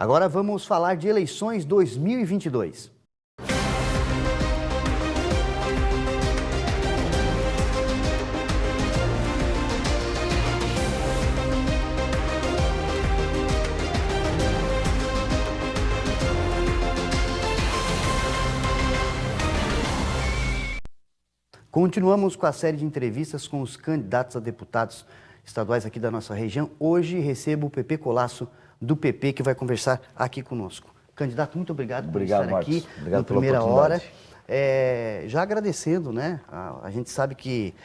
Agora vamos falar de eleições 2022. Continuamos com a série de entrevistas com os candidatos a deputados estaduais aqui da nossa região. Hoje recebo o Pepe Colasso, do PP, que vai conversar aqui conosco. Candidato, muito obrigado por estar Marcos. aqui Obrigado na primeira pela hora. Já agradecendo, né? A gente sabe que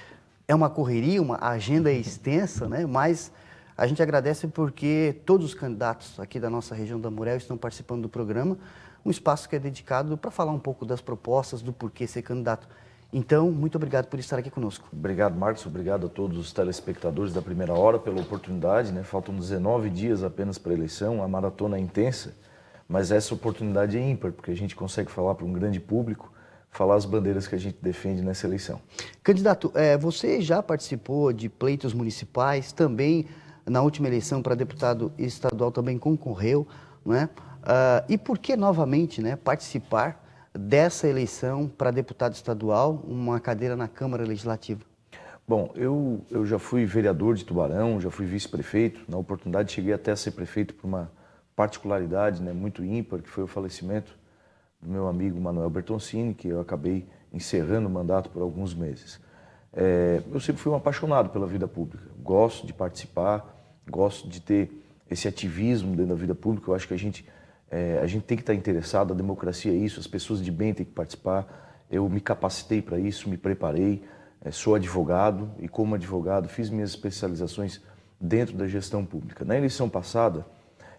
é uma correria, uma agenda extensa, né? Mas a gente agradece porque todos os candidatos aqui da nossa região da Amurel estão participando do programa, um espaço que é dedicado para falar um pouco das propostas, do porquê ser candidato. Então, muito obrigado por estar aqui conosco. Obrigado, Marcos. Obrigado a todos os telespectadores da primeira hora pela oportunidade, né? Faltam 19 dias apenas para a eleição, a maratona é intensa, mas essa oportunidade é ímpar, porque a gente consegue falar para um grande público, falar as bandeiras que a gente defende nessa eleição. Candidato, você já participou de pleitos municipais, também na última eleição para deputado estadual também concorreu, né? E por que novamente, né, participar dessa eleição para deputado estadual, uma cadeira na Câmara Legislativa? Bom, eu já fui vereador de Tubarão, já fui vice-prefeito. Na oportunidade, cheguei até a ser prefeito por uma particularidade, né, muito ímpar, que foi o falecimento do meu amigo Manuel Bertoncini, que eu acabei encerrando o mandato por alguns meses. Eu sempre fui um apaixonado pela vida pública. Gosto de participar, gosto de ter esse ativismo dentro da vida pública. Eu acho que a gente tem que estar interessado, a democracia é isso, as pessoas de bem têm que participar. Eu me capacitei para isso, me preparei, sou advogado e como advogado fiz minhas especializações dentro da gestão pública. Na eleição passada,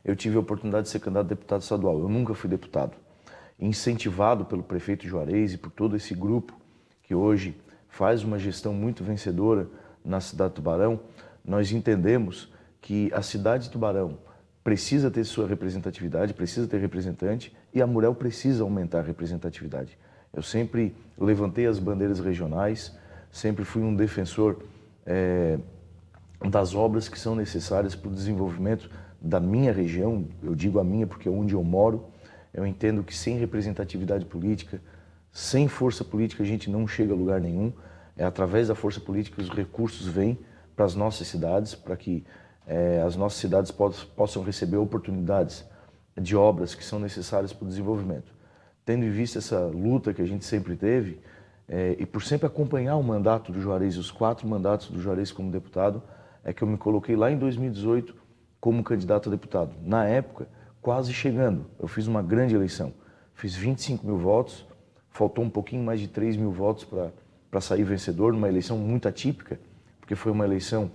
eu tive a oportunidade de ser candidato a deputado estadual, eu nunca fui deputado. Incentivado pelo prefeito Juarez e por todo esse grupo que hoje faz uma gestão muito vencedora na cidade de Tubarão, nós entendemos que a cidade de Tubarão precisa ter sua representatividade, precisa ter representante e a Amurel precisa aumentar a representatividade. Eu sempre levantei as bandeiras regionais, sempre fui um defensor das obras que são necessárias para o desenvolvimento da minha região, eu digo a minha porque é onde eu moro. Eu entendo que sem representatividade política, sem força política, a gente não chega a lugar nenhum. É através da força política que os recursos vêm para as nossas cidades, para que as nossas cidades possam receber oportunidades de obras que são necessárias para o desenvolvimento. Tendo em vista essa luta que a gente sempre teve, e por sempre acompanhar o mandato do Juarez, os 4 mandatos do Juarez como deputado, é que eu me coloquei lá em 2018 como candidato a deputado. Na época, quase chegando, eu fiz uma grande eleição, fiz 25 mil votos, faltou um pouquinho mais de 3 mil votos para sair vencedor, numa eleição muito atípica, porque foi uma eleição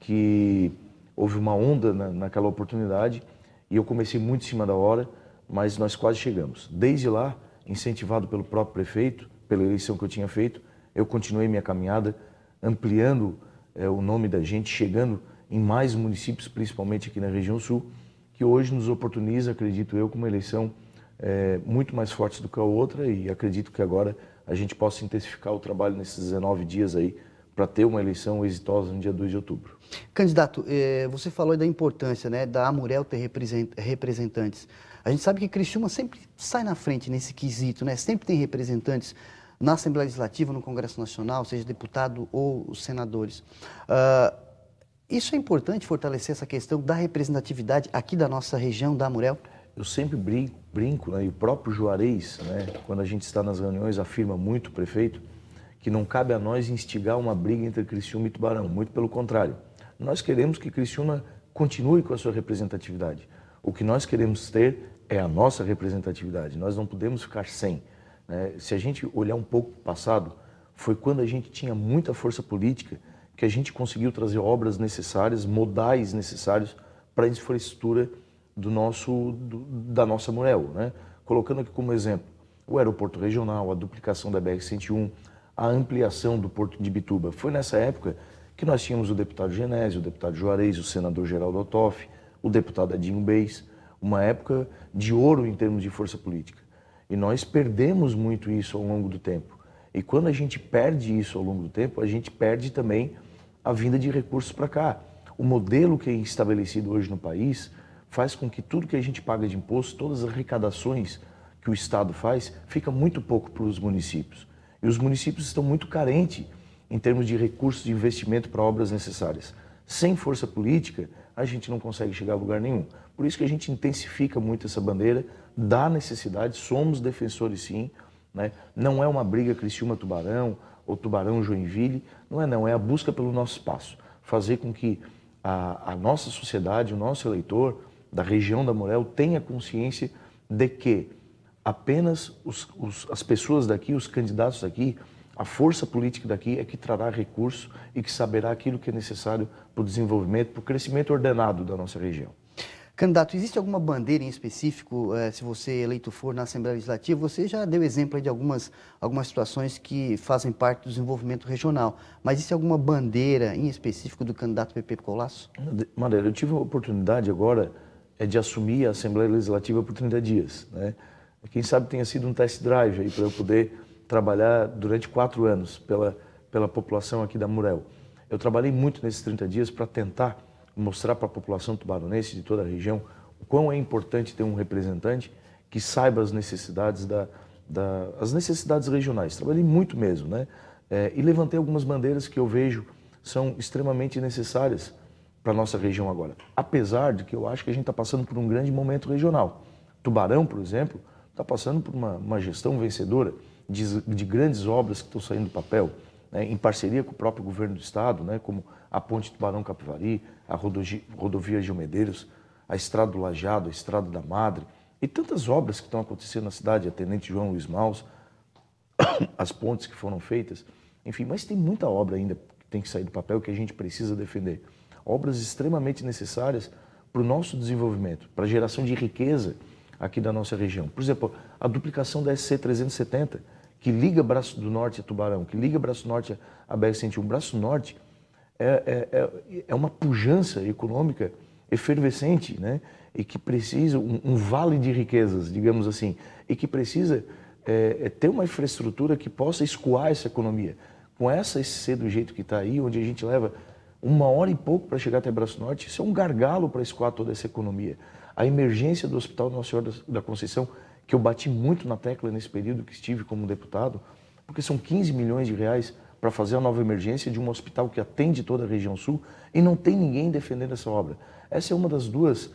que houve uma onda naquela oportunidade e eu comecei muito em cima da hora, mas nós quase chegamos. Desde lá, incentivado pelo próprio prefeito, pela eleição que eu tinha feito, eu continuei minha caminhada, ampliando o nome da gente, chegando em mais municípios, principalmente aqui na região sul, que hoje nos oportuniza, acredito eu, com uma eleição muito mais forte do que a outra e acredito que agora a gente possa intensificar o trabalho nesses 19 dias aí para ter uma eleição exitosa no dia 2 de outubro. Candidato, você falou da importância, né, da Amurel ter representantes. A gente sabe que Criciúma sempre sai na frente nesse quesito, né? Sempre tem representantes na Assembleia Legislativa, no Congresso Nacional, seja deputado ou os senadores. Isso é importante, fortalecer essa questão da representatividade aqui da nossa região, da Amurel? Eu sempre brinco, né, e o próprio Juarez, né, quando a gente está nas reuniões, afirma muito o prefeito, que não cabe a nós instigar uma briga entre Criciúma e Tubarão, muito pelo contrário. Nós queremos que Criciúma continue com a sua representatividade. O que nós queremos ter é a nossa representatividade, nós não podemos ficar sem. Né? Se a gente olhar um pouco para o passado, foi quando a gente tinha muita força política que a gente conseguiu trazer obras necessárias, modais necessários para a infraestrutura da nossa Amurel. Né? Colocando aqui como exemplo o aeroporto regional, a duplicação da BR-101, a ampliação do Porto de Bituba. Foi nessa época que nós tínhamos o deputado Genésio, o deputado Juarez, o senador Geraldo Ottoff, o deputado Edinho Beis, uma época de ouro em termos de força política. E nós perdemos muito isso ao longo do tempo. E quando a gente perde isso ao longo do tempo, a gente perde também a vinda de recursos para cá. O modelo que é estabelecido hoje no país faz com que tudo que a gente paga de imposto, todas as arrecadações que o Estado faz, fica muito pouco para os municípios. E os municípios estão muito carentes em termos de recursos de investimento para obras necessárias. Sem força política, a gente não consegue chegar a lugar nenhum. Por isso que a gente intensifica muito essa bandeira da necessidade, somos defensores sim, né? Não é uma briga Criciúma-Tubarão ou Tubarão-Joinville, não, é a busca pelo nosso espaço. Fazer com que a nossa sociedade, o nosso eleitor da região da Morel tenha consciência de que apenas as pessoas daqui, os candidatos daqui, a força política daqui é que trará recurso e que saberá aquilo que é necessário para o desenvolvimento, para o crescimento ordenado da nossa região. Candidato, existe alguma bandeira em específico, se você eleito for na Assembleia Legislativa? Você já deu exemplo aí de algumas situações que fazem parte do desenvolvimento regional, mas existe alguma bandeira em específico do candidato Pepe Colasso? Madeira, eu tive a oportunidade agora de assumir a Assembleia Legislativa por 30 dias, né? Quem sabe tenha sido um test drive aí para eu poder trabalhar durante 4 anos pela população aqui da Morel. Eu trabalhei muito nesses 30 dias para tentar mostrar para a população tubaronense de toda a região o quão é importante ter um representante que saiba as necessidades as necessidades regionais. Trabalhei muito mesmo, né? E levantei algumas bandeiras que eu vejo são extremamente necessárias para a nossa região agora. Apesar de que eu acho que a gente está passando por um grande momento regional. Tubarão, por exemplo, está passando por uma gestão vencedora de grandes obras que estão saindo do papel, né, em parceria com o próprio governo do estado, né, como a Ponte Tubarão-Capivari, a rodovia Gil Medeiros, a Estrada do Lajeado, a Estrada da Madre, e tantas obras que estão acontecendo na cidade, a Tenente João Luiz Maus, as pontes que foram feitas, enfim, mas tem muita obra ainda que tem que sair do papel que a gente precisa defender. Obras extremamente necessárias para o nosso desenvolvimento, para a geração de riqueza aqui da nossa região. Por exemplo, a duplicação da SC 370, que liga Braço do Norte a Tubarão, que liga Braço Norte a BR-101. Braço Norte é uma pujança econômica efervescente, né? E que precisa, um vale de riquezas, digamos assim, e que precisa ter uma infraestrutura que possa escoar essa economia. Com essa SC do jeito que está aí, onde a gente leva 1 hora e pouco para chegar até Braço Norte, isso é um gargalo para escoar toda essa economia. A emergência do Hospital Nossa Senhora da Conceição, que eu bati muito na tecla nesse período que estive como deputado, porque são 15 milhões de reais para fazer a nova emergência de um hospital que atende toda a região sul e não tem ninguém defendendo essa obra. Essa é uma das duas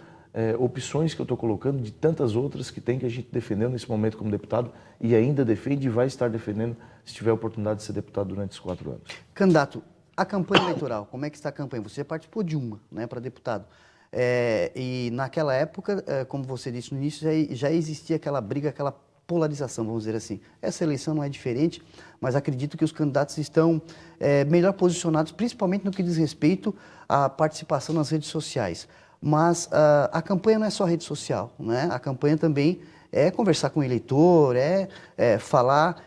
opções que eu estou colocando, de tantas outras que tem que a gente defendeu nesse momento como deputado e ainda defende e vai estar defendendo se tiver a oportunidade de ser deputado durante esses 4 anos. Candidato, a campanha eleitoral, como é que está a campanha? Você já participou de uma, né, para deputado. E naquela época, como você disse no início, já existia aquela briga, aquela polarização, vamos dizer assim. Essa eleição não é diferente, mas acredito que os candidatos estão melhor posicionados, principalmente no que diz respeito à participação nas redes sociais. Mas a campanha não é só rede social, né? A campanha também é conversar com o eleitor, falar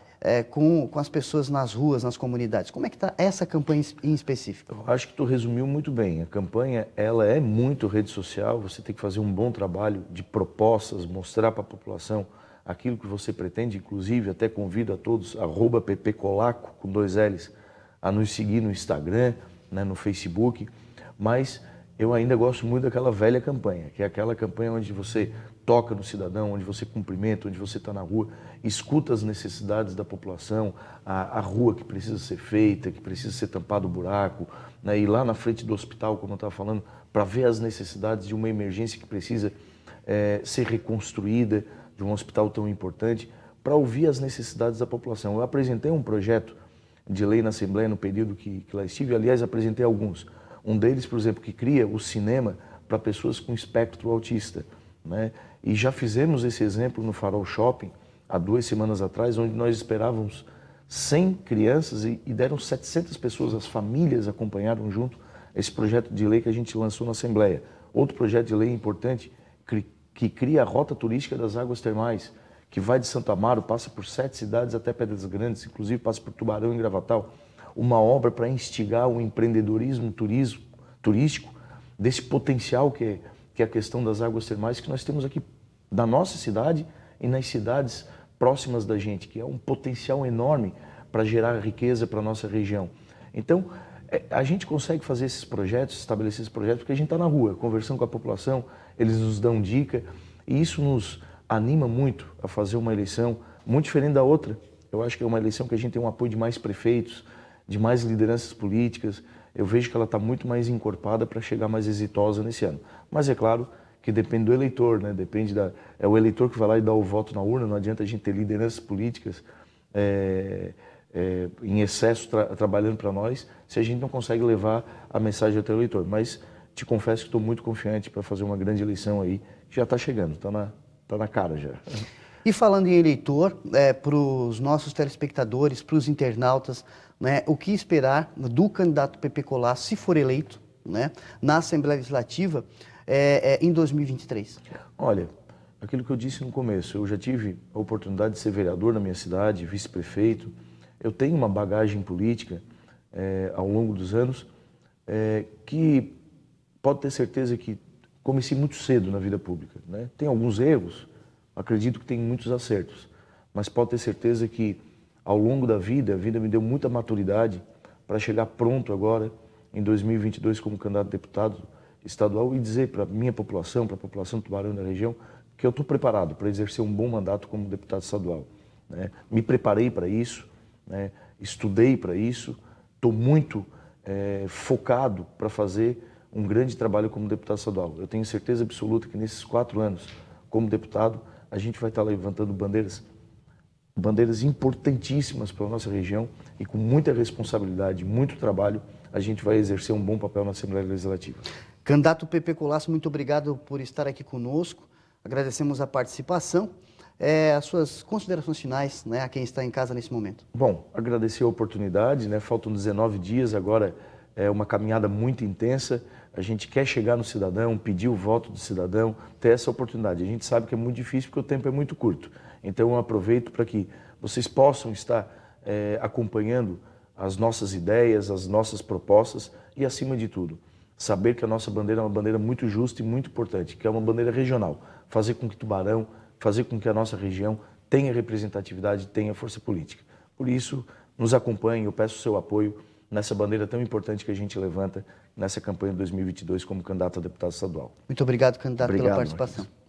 com as pessoas nas ruas, nas comunidades. Como é que está essa campanha em específico? Eu acho que tu resumiu muito bem. A campanha, ela é muito rede social, você tem que fazer um bom trabalho de propostas, mostrar para a população aquilo que você pretende, inclusive até convido a todos, @ppcolaco, com 2 L's, a nos seguir no Instagram, né, no Facebook, mas eu ainda gosto muito daquela velha campanha, que é aquela campanha onde você toca no cidadão, onde você cumprimenta, onde você está na rua, escuta as necessidades da população, a rua que precisa ser feita, que precisa ser tampado o buraco, né, ir lá na frente do hospital, como eu estava falando, para ver as necessidades de uma emergência que precisa ser reconstruída, de um hospital tão importante, para ouvir as necessidades da população. Eu apresentei um projeto de lei na Assembleia no período que lá estive, aliás, apresentei alguns. Um deles, por exemplo, que cria o cinema para pessoas com espectro autista, né? E já fizemos esse exemplo no Farol Shopping, há 2 semanas atrás, onde nós esperávamos 100 crianças e deram 700 pessoas, as famílias acompanharam junto esse projeto de lei que a gente lançou na Assembleia. Outro projeto de lei importante, que cria a rota turística das águas termais, que vai de Santo Amaro, passa por 7 cidades até Pedras Grandes, inclusive passa por Tubarão e Gravatal. Uma obra para instigar o empreendedorismo turístico, desse potencial que é a questão das águas termais que nós temos aqui na nossa cidade e nas cidades próximas da gente, que é um potencial enorme para gerar riqueza para a nossa região. Então, a gente consegue fazer esses projetos, estabelecer esses projetos, porque a gente está na rua, conversando com a população, eles nos dão dica, e isso nos anima muito a fazer uma eleição muito diferente da outra. Eu acho que é uma eleição que a gente tem um apoio de mais prefeitos, de mais lideranças políticas. Eu vejo que ela está muito mais encorpada para chegar mais exitosa nesse ano. Mas é claro que depende do eleitor, né? É o eleitor que vai lá e dá o voto na urna. Não adianta a gente ter lideranças políticas em excesso trabalhando para nós, se a gente não consegue levar a mensagem até o eleitor. Mas te confesso que estou muito confiante para fazer uma grande eleição aí, que já está chegando, está na cara já. E falando em eleitor, para os nossos telespectadores, para os internautas, né, o que esperar do candidato Pepe Colasso, se for eleito, né, na Assembleia Legislativa em 2023? Olha, aquilo que eu disse no começo, eu já tive a oportunidade de ser vereador na minha cidade, vice-prefeito. Eu tenho uma bagagem política ao longo dos anos que pode ter certeza que comecei muito cedo na vida pública, né? Tem alguns erros, acredito que tem muitos acertos, mas pode ter certeza que ao longo da vida, a vida me deu muita maturidade para chegar pronto agora em 2022 como candidato a deputado estadual e dizer para a minha população, para a população do Tubarão da região, que eu estou preparado para exercer um bom mandato como deputado estadual, né? Me preparei para isso, né? Estudei para isso, estou muito focado para fazer um grande trabalho como deputado estadual. Eu tenho certeza absoluta que nesses 4 anos como deputado, a gente vai estar levantando bandeiras importantíssimas para a nossa região e com muita responsabilidade, muito trabalho, a gente vai exercer um bom papel na Assembleia Legislativa. Candidato Pepe Colasso, muito obrigado por estar aqui conosco. Agradecemos a participação. As suas considerações finais, né, a quem está em casa nesse momento. Bom, agradecer a oportunidade, né? Faltam 19 dias, agora é uma caminhada muito intensa. A gente quer chegar no cidadão, pedir o voto do cidadão, ter essa oportunidade. A gente sabe que é muito difícil porque o tempo é muito curto. Então eu aproveito para que vocês possam estar acompanhando as nossas ideias, as nossas propostas e, acima de tudo, saber que a nossa bandeira é uma bandeira muito justa e muito importante, que é uma bandeira regional. Fazer com que Tubarão, fazer com que a nossa região tenha representatividade, tenha força política. Por isso, nos acompanhe, eu peço o seu apoio nessa bandeira tão importante que a gente levanta nessa campanha de 2022 como candidato a deputado estadual. Muito obrigado, candidato, pela participação. Marquinhos.